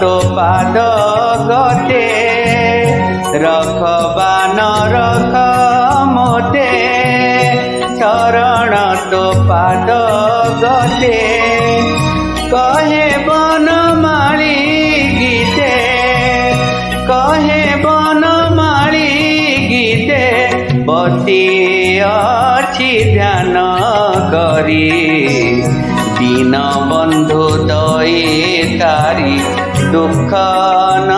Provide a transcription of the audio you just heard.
তো পাদ গতে রখবা ন রখ মোতে শরণ তো পাদ গতে কহে বনমালী গীতে কহে বনমালী গীতে বসি অছি ধ্যান করি দীন বন্ধু দয়ে তারি দুঃখ ন